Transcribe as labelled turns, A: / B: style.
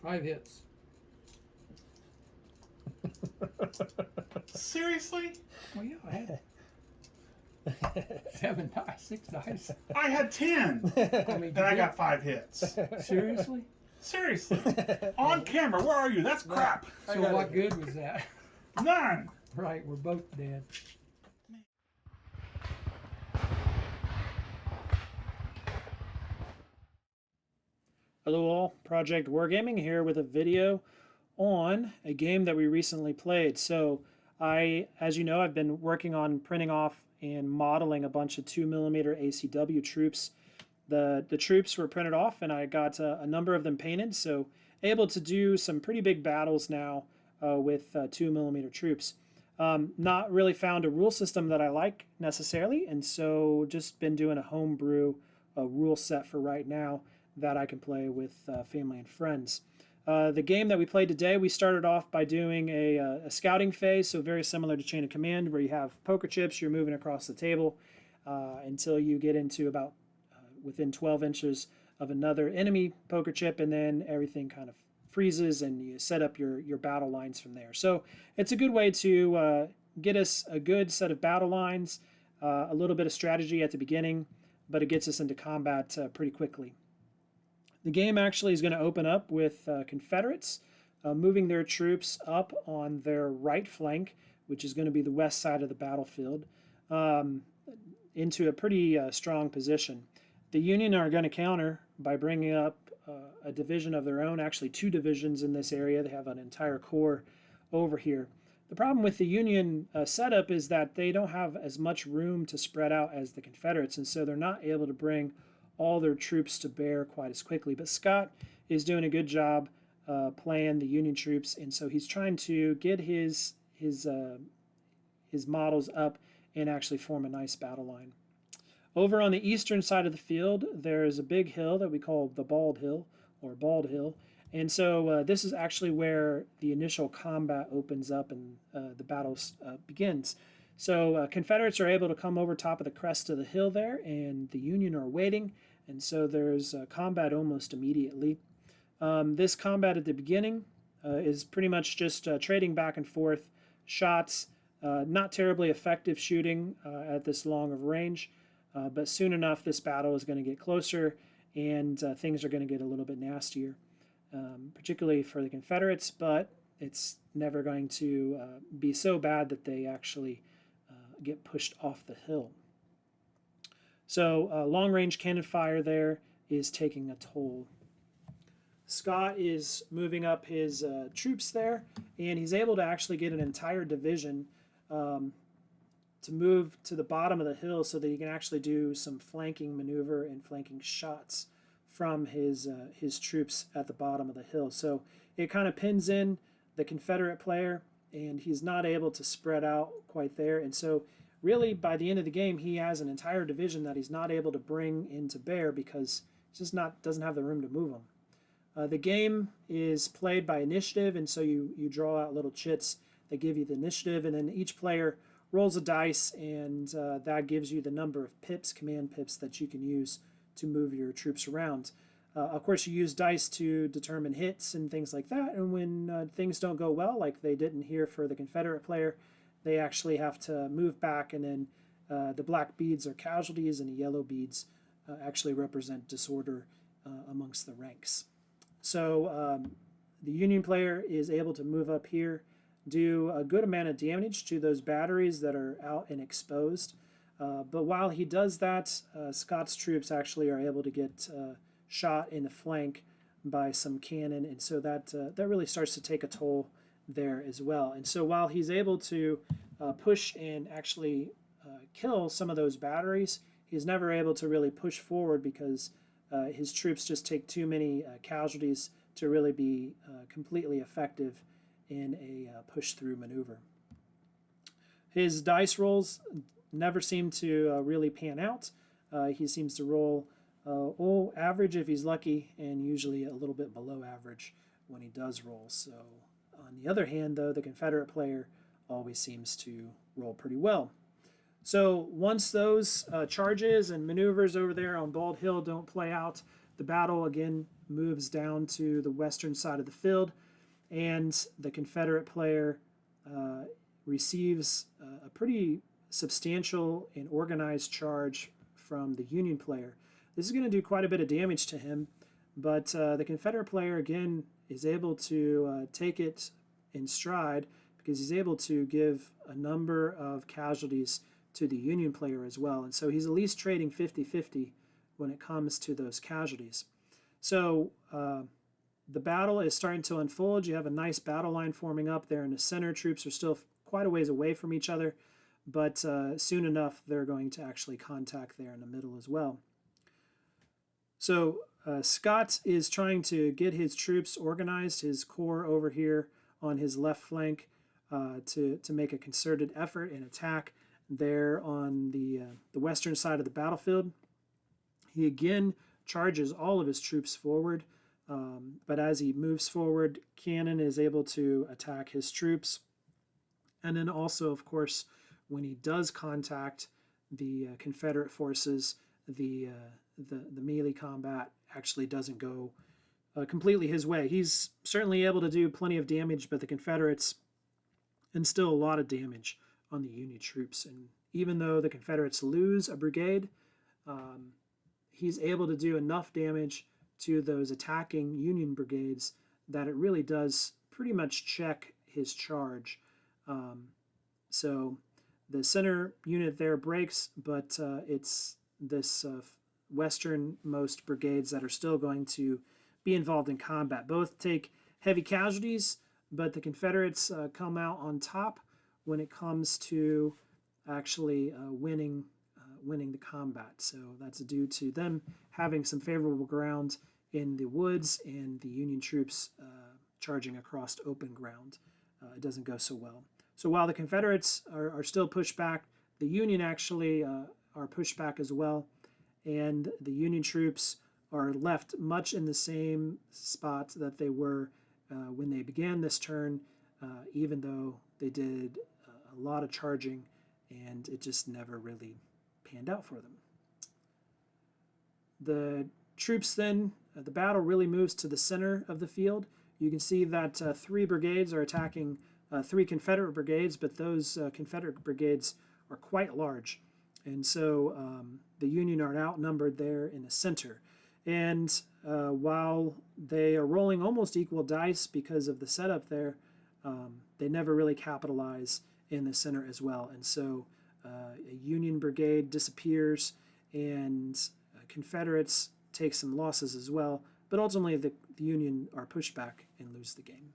A: 5 hits.
B: Seriously?
A: Well, yeah, I had 7 dice, 6 dice.
B: I had 10,
A: I mean,
B: and I got 5 hits.
A: seriously?
B: Seriously. On camera, where are you? That's crap.
A: So what good was that?
B: None.
A: Right, we're both dead.
C: Hello all, Project Wargaming here with a video on a game that we recently played. So as you know, I've been working on printing off and modeling a bunch of 2mm ACW troops. The troops were printed off and I got a number of them painted, so able to do some pretty big battles now with 2mm troops. Not really found a rule system that I like necessarily, and so just been doing a homebrew rule set for right now that I can play with family and friends. The game that we played today, we started off by doing a scouting phase, so very similar to Chain of Command, where you have poker chips, you're moving across the table until you get into about within 12 inches of another enemy poker chip, and then everything kind of freezes and you set up your battle lines from there. So it's a good way to get us a good set of battle lines, a little bit of strategy at the beginning, but it gets us into combat pretty quickly. The game actually is going to open up with Confederates moving their troops up on their right flank, which is going to be the west side of the battlefield, into a pretty strong position. The Union are going to counter by bringing up a division of their own, actually 2 divisions in this area. They have an entire corps over here. The problem with the Union setup is that they don't have as much room to spread out as the Confederates, and so they're not able to bring all their troops to bear quite as quickly. But Scott is doing a good job playing the Union troops, and so he's trying to get his models up and actually form a nice battle line. Over on the eastern side of the field, there is a big hill that we call the Bald Hill, or Bald Hill, and so this is actually where the initial combat opens up and the battle begins. So Confederates are able to come over top of the crest of the hill there, and the Union are waiting, and so there's combat almost immediately. This combat at the beginning is pretty much just trading back and forth shots, not terribly effective shooting at this long of range, but soon enough this battle is going to get closer and things are going to get a little bit nastier, particularly for the Confederates, but it's never going to be so bad that they actually get pushed off the hill. So long-range cannon fire there is taking a toll. Scott is moving up his troops there, and he's able to actually get an entire division to move to the bottom of the hill so that he can actually do some flanking maneuver and flanking shots from his troops at the bottom of the hill. So it kind of pins in the Confederate player, and he's not able to spread out quite there. And so really by the end of the game, he has an entire division that he's not able to bring into bear because he just doesn't have the room to move them. The game is played by initiative, and so you draw out little chits that give you the initiative, and then each player rolls a dice, and that gives you the number of pips, command pips, that you can use to move your troops around. Of course, you use dice to determine hits and things like that, and when things don't go well, like they didn't here for the Confederate player, they actually have to move back, and then the black beads are casualties, and the yellow beads actually represent disorder amongst the ranks. So the Union player is able to move up here, do a good amount of damage to those batteries that are out and exposed. But while he does that, Scott's troops actually are able to get shot in the flank by some cannon, and so that really starts to take a toll there as well. And so while he's able to push and actually kill some of those batteries, he's never able to really push forward because his troops just take too many casualties to really be completely effective in a push-through maneuver. His dice rolls never seem to really pan out. He seems to roll average if he's lucky, and usually a little bit below average when he does roll. So on the other hand, though, the Confederate player always seems to roll pretty well. So once those charges and maneuvers over there on Bald Hill don't play out, the battle again moves down to the western side of the field, and the Confederate player receives a pretty substantial and organized charge from the Union player. This is going to do quite a bit of damage to him, but the Confederate player again is able to take it in stride because he's able to give a number of casualties to the Union player as well. And so he's at least trading 50-50 when it comes to those casualties. So the battle is starting to unfold. You have a nice battle line forming up there in the center. Troops are still quite a ways away from each other, but soon enough they're going to actually contact there in the middle as well. So Scott is trying to get his troops organized, his corps over here on his left flank, to make a concerted effort and attack there on the western side of the battlefield. He again charges all of his troops forward, but as he moves forward, Cannon is able to attack his troops. And then also, of course, when he does contact the Confederate forces, the melee combat actually doesn't go completely his way. He's certainly able to do plenty of damage, but the Confederates instill a lot of damage on the Union troops. And even though the Confederates lose a brigade, he's able to do enough damage to those attacking Union brigades that it really does pretty much check his charge. So the center unit there breaks, but it's this westernmost brigades that are still going to be involved in combat. Both take heavy casualties, but the Confederates come out on top when it comes to actually winning the combat. So that's due to them having some favorable ground in the woods and the Union troops charging across open ground. It doesn't go so well. So while the Confederates are still pushed back, the Union actually are pushed back as well, and the Union troops are left much in the same spot that they were when they began this turn, even though they did a lot of charging, and it just never really panned out for them. The troops then, the battle really moves to the center of the field. You can see that 3 brigades are attacking 3 Confederate brigades, but those Confederate brigades are quite large. And so the Union are outnumbered there in the center. And while they are rolling almost equal dice because of the setup there, they never really capitalize in the center as well. And so a Union brigade disappears, and Confederates take some losses as well. But ultimately, the Union are pushed back and lose the game.